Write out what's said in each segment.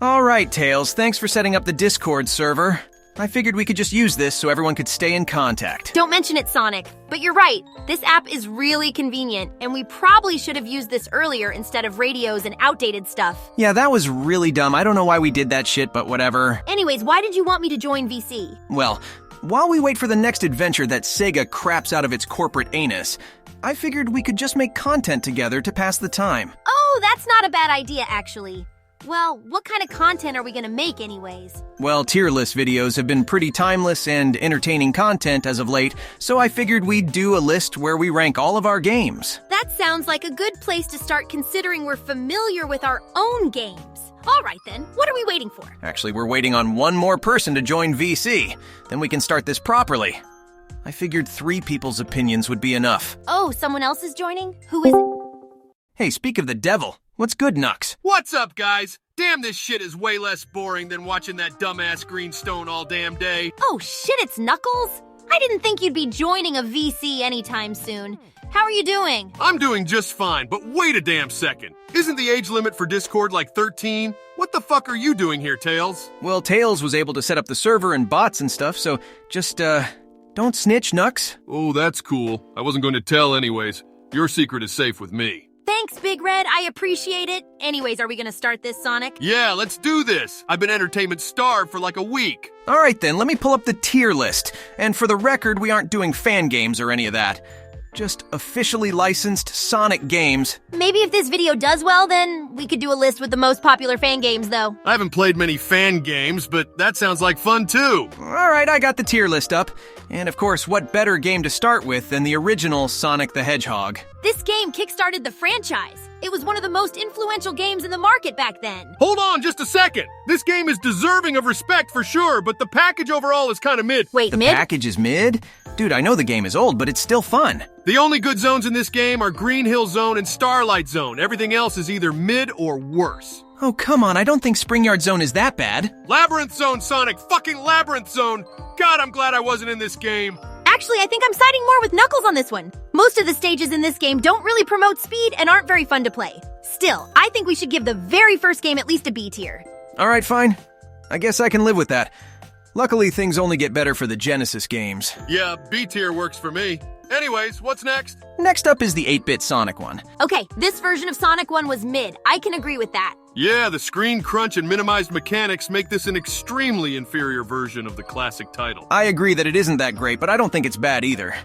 All right, Tails, thanks for setting up the Discord server. I figured we could just use this so everyone could stay in contact. Don't mention it, Sonic. But you're right. This app is really convenient, and we probably should have used this earlier instead of radios and outdated stuff. Yeah, that was really dumb. I don't know why we did that shit, but whatever. Anyways, why did you want me to join VC? Well, while we wait for the next adventure that Sega craps out of its corporate anus, I figured we could just make content together to pass the time. Oh, that's not a bad idea, actually. Well, what kind of content are we gonna make anyways? Well, tier list videos have been pretty timeless and entertaining content as of late, so I figured we'd do a list where we rank all of our games. That sounds like a good place to start considering we're familiar with our own games. All right then, what are we waiting for? Actually, we're waiting on one more person to join VC. Then we can start this properly. I figured 3 people's opinions would be enough. Oh, someone else is joining? Who is it? Hey, speak of the devil. What's good, Nux? What's up, guys? Damn, this shit is way less boring than watching that dumbass Greenstone all damn day. Oh shit, it's Knuckles? I didn't think you'd be joining a VC anytime soon. How are you doing? I'm doing just fine, but wait a damn second. Isn't the age limit for Discord like 13? What the fuck are you doing here, Tails? Well, Tails was able to set up the server and bots and stuff, so just, don't snitch, Nux. Oh, that's cool. I wasn't going to tell anyways. Your secret is safe with me. Thanks, Big Red. I appreciate it. Anyways, are we gonna start this, Sonic? Yeah, let's do this. I've been entertainment starved for like a week. All right then, let me pull up the tier list. And for the record, we aren't doing fan games or any of that. Just officially licensed Sonic games. Maybe if this video does well, then we could do a list with the most popular fan games, though. I haven't played many fan games, but that sounds like fun too. All right, I got the tier list up. And of course, what better game to start with than the original Sonic the Hedgehog? This game kickstarted the franchise. It was one of the most influential games in the market back then. Hold on just a second. This game is deserving of respect for sure, but the package overall is kind of mid. Wait, The mid? package is mid? Dude, I know the game is old, but it's still fun. The only good zones in this game are Green Hill Zone and Starlight Zone. Everything else is either mid or worse. Oh, come on, I don't think Springyard Zone is that bad. Labyrinth Zone, Sonic! Fucking Labyrinth Zone! God, I'm glad I wasn't in this game. Actually, I think I'm siding more with Knuckles on this one. Most of the stages in this game don't really promote speed and aren't very fun to play. Still, I think we should give the very first game at least a B tier. All right, fine. I guess I can live with that. Luckily, things only get better for the Genesis games. Yeah, B tier works for me. Anyways, what's next? Next up is the 8-bit Sonic one. Okay, this version of Sonic 1 was mid. I can agree with that. Yeah, the screen crunch and minimized mechanics make this an extremely inferior version of the classic title. I agree that it isn't that great, but I don't think it's bad either.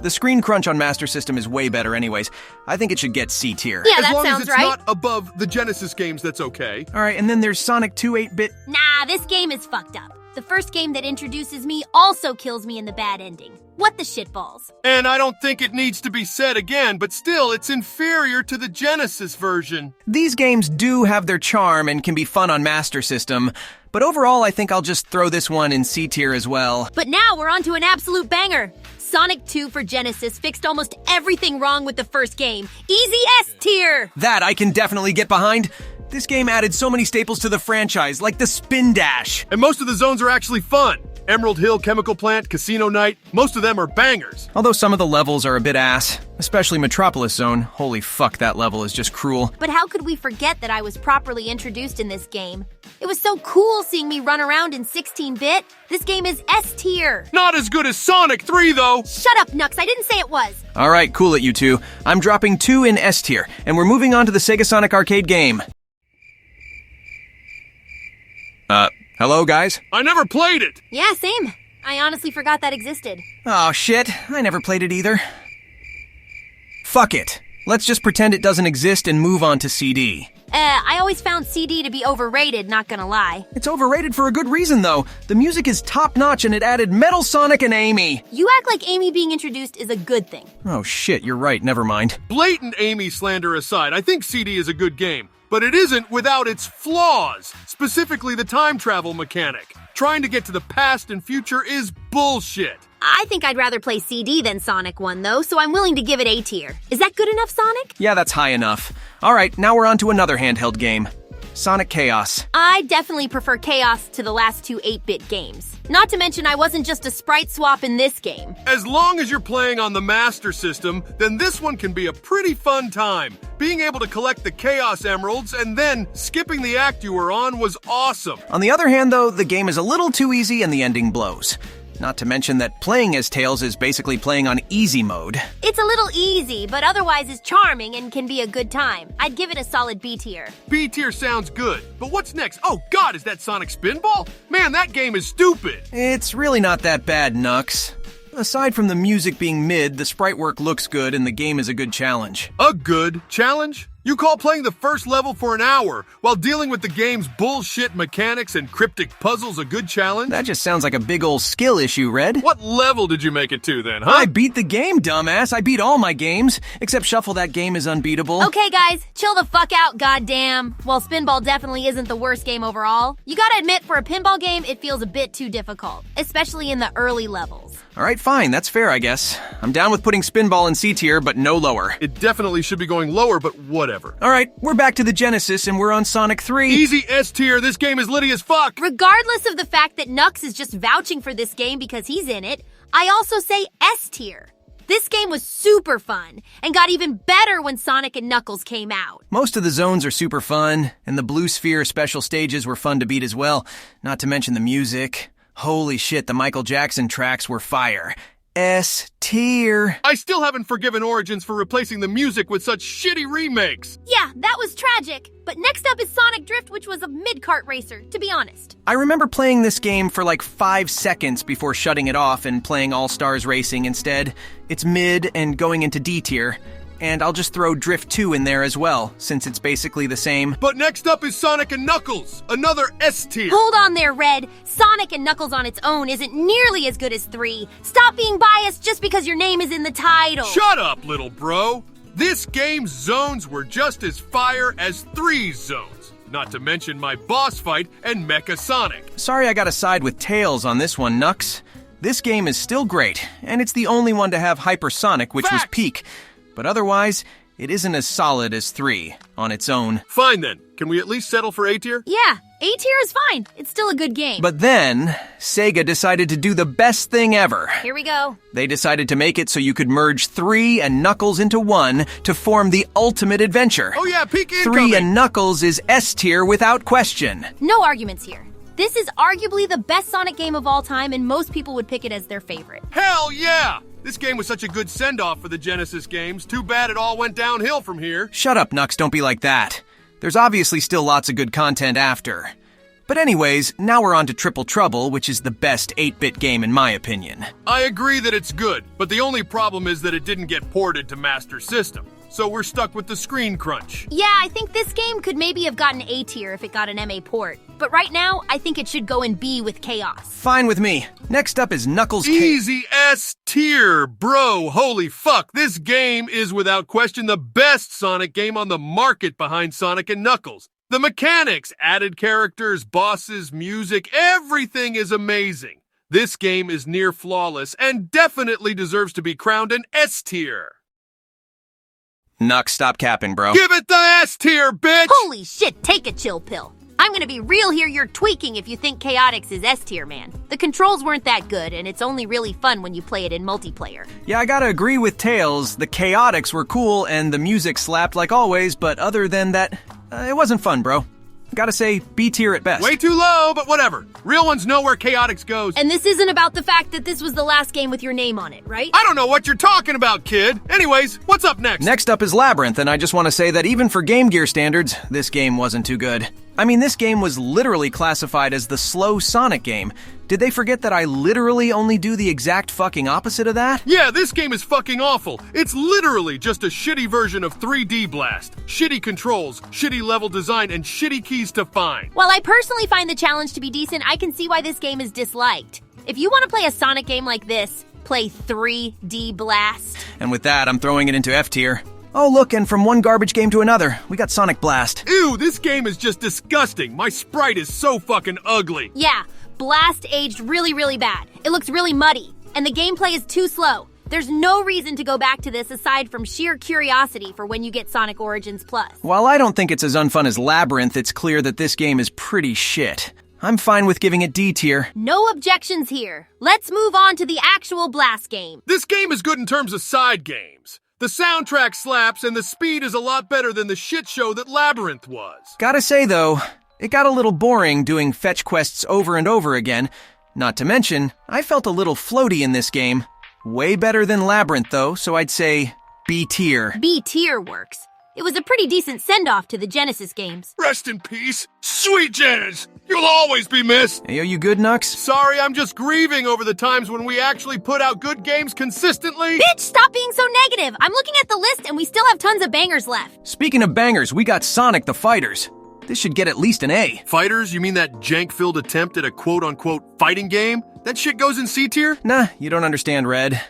The screen crunch on Master System is way better anyways. I think it should get C tier. Yeah, As that long as sounds it's right. not above the Genesis games, that's okay. All right, and then there's Sonic 2 8-bit. Nah, this game is fucked up. The first game that introduces me also kills me in the bad ending. What the shitballs? And I don't think it needs to be said again, but still, it's inferior to the Genesis version. These games do have their charm and can be fun on Master System, but overall I think I'll just throw this one in C tier as well. But now we're on to an absolute banger. Sonic 2 for Genesis fixed almost everything wrong with the first game. Easy S tier! That I can definitely get behind. This game added so many staples to the franchise, like the spin dash. And most of the zones are actually fun. Emerald Hill, Chemical Plant, Casino Night, most of them are bangers. Although some of the levels are a bit ass, especially Metropolis Zone. Holy fuck, that level is just cruel. But how could we forget that I was properly introduced in this game? It was so cool seeing me run around in 16-bit. This game is S tier. Not as good as Sonic 3, though. Shut up, Nux. I didn't say it was. All right, cool it, you two. I'm dropping 2 in S tier, and we're moving on to the Sega Sonic arcade game. Hello, guys? I never played it. Yeah, same. I honestly forgot that existed. Oh, shit. I never played it either. Fuck it. Let's just pretend it doesn't exist and move on to CD. I always found CD to be overrated, not gonna lie. It's overrated for a good reason, though. The music is top-notch and it added Metal Sonic and Amy. You act like Amy being introduced is a good thing. Oh, shit, you're right. Never mind. Blatant Amy slander aside, I think CD is a good game. But it isn't without its flaws, specifically the time travel mechanic. Trying to get to the past and future is bullshit. I think I'd rather play CD than Sonic 1, though, so I'm willing to give it A tier. Is that good enough, Sonic? Yeah, that's high enough. All right, now we're on to another handheld game. Sonic Chaos. I definitely prefer Chaos to the last two 8-bit games. Not to mention I wasn't just a sprite swap in this game. As long as you're playing on the Master System, then this one can be a pretty fun time. Being able to collect the Chaos Emeralds and then skipping the act you were on was awesome. On the other hand, though, the game is a little too easy and the ending blows. Not to mention that playing as Tails is basically playing on easy mode. It's a little easy, but otherwise is charming and can be a good time. I'd give it a solid B tier. B tier sounds good, but what's next? Oh god, is that Sonic Spinball? Man, that game is stupid! It's really not that bad, Nux. Aside from the music being mid, the sprite work looks good and the game is a good challenge. A good challenge? You call playing the first level for an hour while dealing with the game's bullshit mechanics and cryptic puzzles a good challenge? That just sounds like a big ol' skill issue, Red. What level did you make it to then, huh? I beat the game, dumbass. I beat all my games. Except Shuffle That Game is unbeatable. Okay, guys, chill the fuck out, goddamn. While Spinball definitely isn't the worst game overall, you gotta admit for a pinball game, it feels a bit too difficult, especially in the early levels. Alright, fine. That's fair, I guess. I'm down with putting Spinball in C tier, but no lower. It definitely should be going lower, but whatever. Alright, we're back to the Genesis and we're on Sonic 3. Easy S tier, this game is litty as fuck! Regardless of the fact that Nux is just vouching for this game because he's in it, I also say S tier. This game was super fun, and got even better when Sonic and Knuckles came out. Most of the zones are super fun, and the Blue Sphere special stages were fun to beat as well, not to mention the music. Holy shit, the Michael Jackson tracks were fire. S tier. I still haven't forgiven Origins for replacing the music with such shitty remakes. Yeah, that was tragic. But next up is Sonic Drift, which was a mid-cart racer, to be honest. I remember playing this game for like 5 seconds before shutting it off and playing All-Stars Racing instead. It's mid and going into D tier. And I'll just throw Drift 2 in there as well, since it's basically the same. But next up is Sonic and Knuckles, another S tier. Hold on there, Red. Sonic and Knuckles on its own isn't nearly as good as 3. Stop being biased just because your name is in the title. Shut up, little bro. This game's zones were just as fire as 3's zones. Not to mention my boss fight and Mecha Sonic. Sorry I gotta side with Tails on this one, Nux. This game is still great, and it's the only one to have Hypersonic, which was peak. But otherwise, it isn't as solid as 3 on its own. Fine then. Can we at least settle for A tier? Yeah, A tier is fine. It's still a good game. But then, Sega decided to do the best thing ever. Here we go. They decided to make it so you could merge 3 and Knuckles into 1 to form the ultimate adventure. Oh yeah, peak incoming! 3 and Knuckles is S tier without question. No arguments here. This is arguably the best Sonic game of all time, and most people would pick it as their favorite. Hell yeah! This game was such a good send-off for the Genesis games. Too bad it all went downhill from here. Shut up, Nux, don't be like that. There's obviously still lots of good content after. But anyways, now we're on to Triple Trouble, which is the best 8-bit game in my opinion. I agree that it's good, but the only problem is that it didn't get ported to Master System. So we're stuck with the screen crunch. Yeah, I think this game could maybe have gotten A tier if it got an MA port. But right now, I think it should go in B with Chaos. Fine with me. Next up is Knuckles Easy S tier, bro. Holy fuck. This game is without question the best Sonic game on the market behind Sonic and Knuckles. The mechanics, added characters, bosses, music, everything is amazing. This game is near flawless and definitely deserves to be crowned an S tier. Nux, stop capping, bro. Give it the S tier, bitch! Holy shit, take a chill pill. I'm gonna be real here, you're tweaking if you think Chaotix is S tier, man. The controls weren't that good, and it's only really fun when you play it in multiplayer. Yeah, I gotta agree with Tails. The Chaotix were cool, and the music slapped like always, but other than that, it wasn't fun, bro. Gotta say, B tier at best. Way too low, but whatever. Real ones know where Chaotix goes. And this isn't about the fact that this was the last game with your name on it, right? I don't know what you're talking about, kid. Anyways, what's up next? Next up is Labyrinth, and I just want to say that even for Game Gear standards, this game wasn't too good. I mean, this game was literally classified as the slow Sonic game. Did they forget that I literally only do the exact fucking opposite of that? Yeah, this game is fucking awful. It's literally just a shitty version of 3D Blast. Shitty controls, shitty level design, and shitty keys to find. While I personally find the challenge to be decent, I can see why this game is disliked. If you want to play a Sonic game like this, play 3D Blast. And with that, I'm throwing it into F tier. Oh look, and from one garbage game to another, we got Sonic Blast. Ew, this game is just disgusting. My sprite is so fucking ugly. Yeah, Blast aged really, really bad. It looks really muddy, and the gameplay is too slow. There's no reason to go back to this aside from sheer curiosity for when you get Sonic Origins Plus. While I don't think it's as unfun as Labyrinth, it's clear that this game is pretty shit. I'm fine with giving it D tier. No objections here. Let's move on to the actual Blast game. This game is good in terms of side games. The soundtrack slaps and the speed is a lot better than the shit show that Labyrinth was. Gotta say though, it got a little boring doing fetch quests over and over again. Not to mention, I felt a little floaty in this game. Way better than Labyrinth though, so I'd say B tier. B tier works. It was a pretty decent send-off to the Genesis games. Rest in peace, sweet Genesis. You'll always be missed. Hey, are you good, Nux? Sorry, I'm just grieving over the times when we actually put out good games consistently. Bitch, stop being so negative. I'm looking at the list and we still have tons of bangers left. Speaking of bangers, we got Sonic the Fighters. This should get at least an A. Fighters? You mean that jank-filled attempt at a quote-unquote fighting game? That shit goes in C tier? Nah, you don't understand, Red.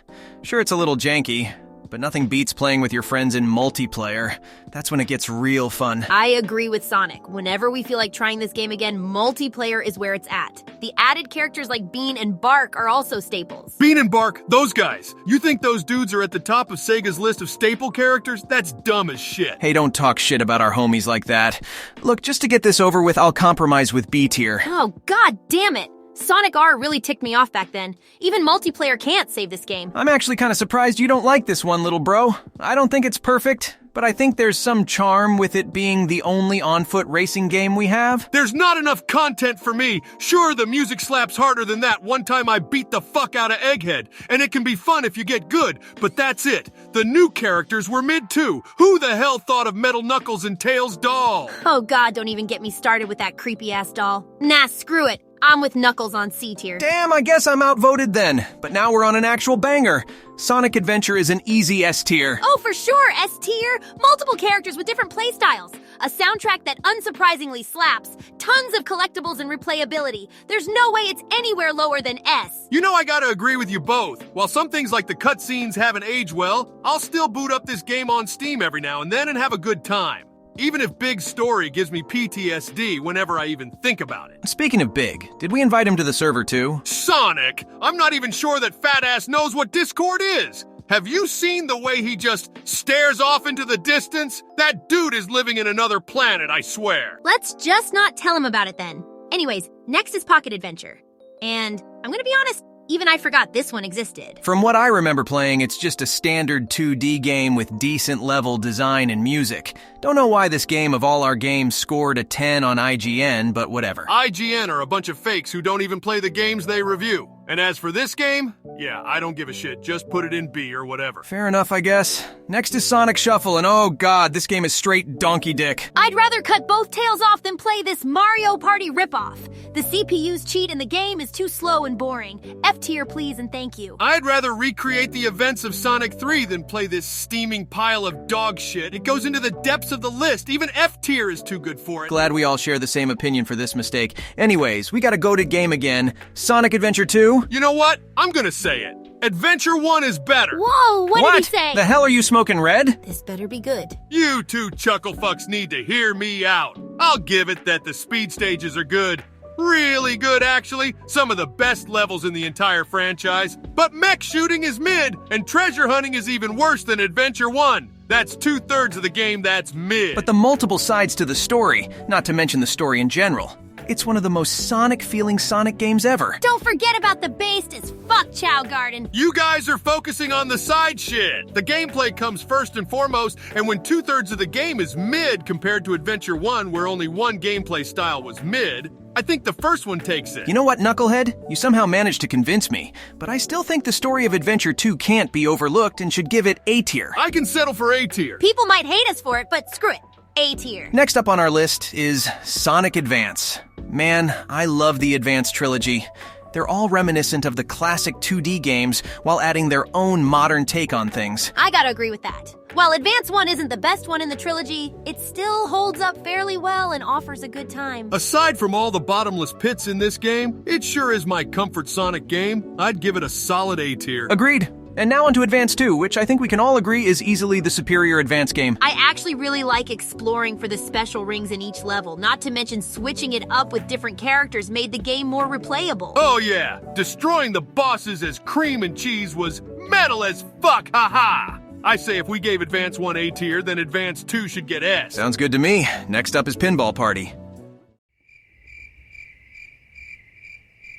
Sure, it's a little janky, but nothing beats playing with your friends in multiplayer. That's when it gets real fun. I agree with Sonic. Whenever we feel like trying this game again, multiplayer is where it's at. The added characters like Bean and Bark are also staples. Bean and Bark, those guys. You think those dudes are at the top of Sega's list of staple characters? That's dumb as shit. Hey, don't talk shit about our homies like that. Look, just to get this over with, I'll compromise with B tier. Oh, god damn it. Sonic R really ticked me off back then. Even multiplayer can't save this game. I'm actually kind of surprised you don't like this one, little bro. I don't think it's perfect, but I think there's some charm with it being the only on-foot racing game we have. There's not enough content for me. Sure, the music slaps harder than that. One time I beat the fuck out of Egghead, and it can be fun if you get good, but that's it. The new characters were mid too. Who the hell thought of Metal Knuckles and Tails doll? Oh god, don't even get me started with that creepy-ass doll. Nah, screw it. I'm with Knuckles on C tier. Damn, I guess I'm outvoted then. But now we're on an actual banger. Sonic Adventure is an easy S tier. Oh, for sure, S tier. Multiple characters with different playstyles. A soundtrack that unsurprisingly slaps. Tons of collectibles and replayability. There's no way it's anywhere lower than S. You know I gotta agree with you both. While some things like the cutscenes haven't aged well, I'll still boot up this game on Steam every now and then and have a good time. Even if Big Story gives me PTSD whenever I even think about it. Speaking of Big, did we invite him to the server too? Sonic! I'm not even sure that fat ass knows what Discord is! Have you seen the way he just stares off into the distance? That dude is living in another planet, I swear. Let's just not tell him about it then. Anyways, next is Pocket Adventure. And I'm gonna be honest, even I forgot this one existed. From what I remember playing, it's just a standard 2D game with decent level design and music. Don't know why this game of all our games scored a 10 on IGN, but whatever. IGN are a bunch of fakes who don't even play the games they review. And as for this game, yeah, I don't give a shit. Just put it in B or whatever. Fair enough, I guess. Next is Sonic Shuffle, and oh god, this game is straight donkey dick. I'd rather cut both tails off than play this Mario Party ripoff. The CPU's cheat in the game is too slow and boring. F tier, please, and thank you. I'd rather recreate the events of Sonic 3 than play this steaming pile of dog shit. It goes into the depths of the list. Even F tier is too good for it. Glad we all share the same opinion for this mistake. Anyways, we got a goated game again. Sonic Adventure 2. You know what? I'm gonna say it. Adventure 1 is better. Whoa, what did he say? The hell are you smoking, Red? This better be good. You two chuckle fucks need to hear me out. I'll give it that the speed stages are good. Really good, actually. Some of the best levels in the entire franchise. But mech shooting is mid, and treasure hunting is even worse than Adventure 1. That's 2/3 of the game that's mid. But the multiple sides to the story, not to mention the story in general. It's one of the most Sonic-feeling Sonic games ever. Don't forget about the based as fuck Chow Garden. You guys are focusing on the side shit. The gameplay comes first and foremost, and when 2/3 of the game is mid compared to Adventure 1, where only one gameplay style was mid, I think the first one takes it. You know what, Knucklehead? You somehow managed to convince me, but I still think the story of Adventure 2 can't be overlooked and should give it A tier. I can settle for A tier. People might hate us for it, but screw it. A tier. Next up on our list is Sonic Advance. Man, I love the Advance trilogy. They're all reminiscent of the classic 2D games while adding their own modern take on things. I gotta agree with that. While Advance 1 isn't the best one in the trilogy, it still holds up fairly well and offers a good time. Aside from all the bottomless pits in this game, it sure is my comfort Sonic game. I'd give it a solid A tier. Agreed. And now onto Advance 2, which I think we can all agree is easily the superior Advance game. I actually really like exploring for the special rings in each level, not to mention switching it up with different characters made the game more replayable. Oh yeah, destroying the bosses as cream and cheese was Metal as fuck, haha! I say if we gave Advance 1 A tier, then Advance 2 should get S. Sounds good to me. Next up is Pinball Party.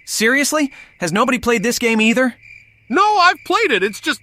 Seriously? Has nobody played this game either? No, I've played it. It's just,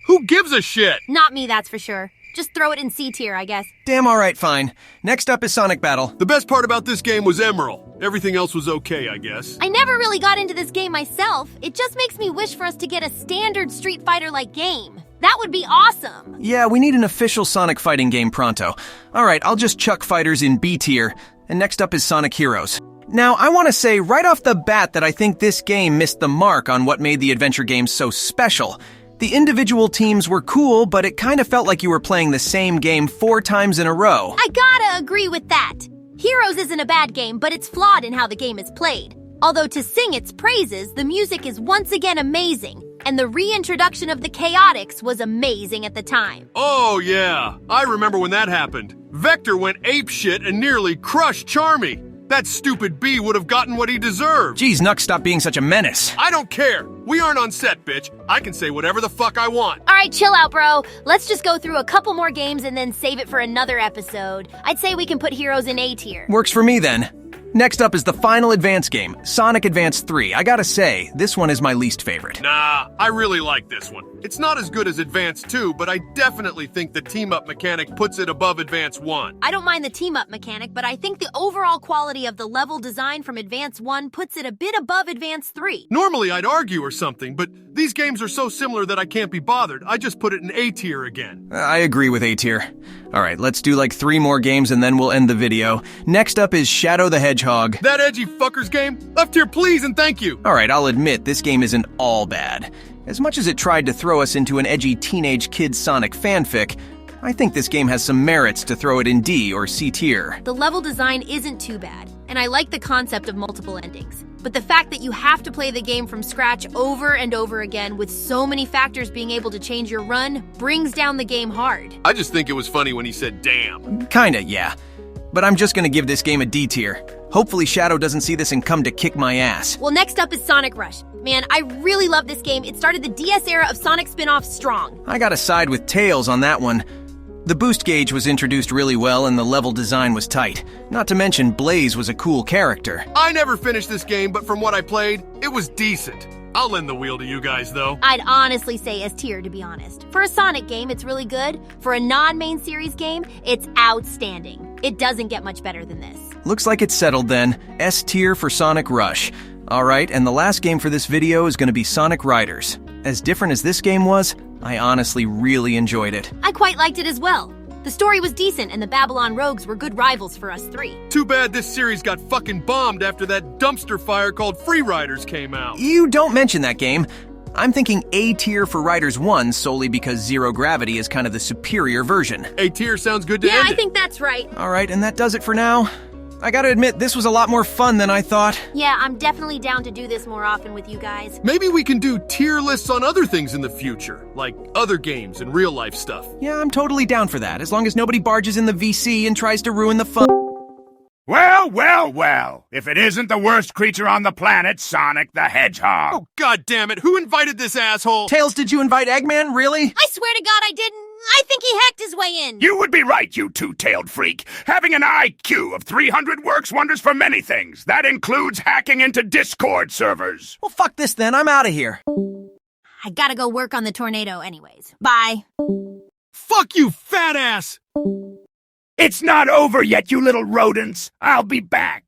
who gives a shit? Not me, that's for sure. Just throw it in C tier, I guess. Damn alright, fine. Next up is Sonic Battle. The best part about this game was Emerald. Everything else was okay, I guess. I never really got into this game myself. It just makes me wish for us to get a standard Street Fighter-like game. That would be awesome. Yeah, we need an official Sonic fighting game pronto. Alright, I'll just chuck fighters in B tier. And next up is Sonic Heroes. Now, I want to say right off the bat that I think this game missed the mark on what made the adventure game so special. The individual teams were cool, but it kind of felt like you were playing the same game 4 times in a row. I gotta agree with that. Heroes isn't a bad game, but it's flawed in how the game is played. Although to sing its praises, the music is once again amazing, and the reintroduction of the Chaotix was amazing at the time. Oh, yeah. I remember when that happened. Vector went apeshit and nearly crushed Charmy. That stupid bee would have gotten what he deserved. Geez, Nux, stop being such a menace. I don't care. We aren't on set, bitch. I can say whatever the fuck I want. All right, chill out, bro. Let's just go through a couple more games and then save it for another episode. I'd say we can put Heroes in A tier. Works for me then. Next up is the final Advance game, Sonic Advance 3. I gotta say, this one is my least favorite. Nah, I really like this one. It's not as good as Advance 2, but I definitely think the team-up mechanic puts it above Advance 1. I don't mind the team-up mechanic, but I think the overall quality of the level design from Advance 1 puts it a bit above Advance 3. Normally I'd argue or something, but these games are so similar that I can't be bothered. I just put it in A tier again. I agree with A tier. Alright, let's do like 3 more games and then we'll end the video. Next up is Shadow the Hedgehog. That edgy fuckers game? Left tier, please and thank you. Alright, I'll admit, this game isn't all bad. As much as it tried to throw us into an edgy teenage kid Sonic fanfic, I think this game has some merits to throw it in D or C tier. The level design isn't too bad, and I like the concept of multiple endings. But the fact that you have to play the game from scratch over and over again with so many factors being able to change your run brings down the game hard. I just think it was funny when he said damn. Kinda, yeah. But I'm just gonna give this game a D tier. Hopefully Shadow doesn't see this and come to kick my ass. Well, next up is Sonic Rush. Man, I really love this game. It started the DS era of Sonic spin-offs strong. I gotta side with Tails on that one. The boost gauge was introduced really well and the level design was tight. Not to mention Blaze was a cool character. I never finished this game, but from what I played, it was decent. I'll lend the wheel to you guys, though. I'd honestly say S tier, to be honest. For a Sonic game, it's really good. For a non-main series game, it's outstanding. It doesn't get much better than this. Looks like it's settled then. S tier for Sonic Rush. Alright, and the last game for this video is gonna be Sonic Riders. As different as this game was, I honestly really enjoyed it. I quite liked it as well. The story was decent and the Babylon Rogues were good rivals for us 3. Too bad this series got fucking bombed after that dumpster fire called Free Riders came out. You don't mention that game. I'm thinking A tier for Riders 1 solely because Zero Gravity is kind of the superior version. A tier sounds good to Yeah, end I it. think that's right. Alright, and that does it for now. I gotta admit, this was a lot more fun than I thought. Yeah, I'm definitely down to do this more often with you guys. Maybe we can do tier lists on other things in the future, like other games and real life stuff. Yeah, I'm totally down for that, as long as nobody barges in the VC and tries to ruin the fun. Well, well, well. If it isn't the worst creature on the planet, Sonic the Hedgehog. Oh, god damn it. Who invited this asshole? Tails, did you invite Eggman? Really? I swear to God I didn't. I think he hacked his way in. You would be right, you two-tailed freak. Having an IQ of 300 works wonders for many things. That includes hacking into Discord servers. Well, fuck this then. I'm out of here. I gotta go work on the tornado anyways. Bye. Fuck you, fat ass! It's not over yet, you little rodents. I'll be back.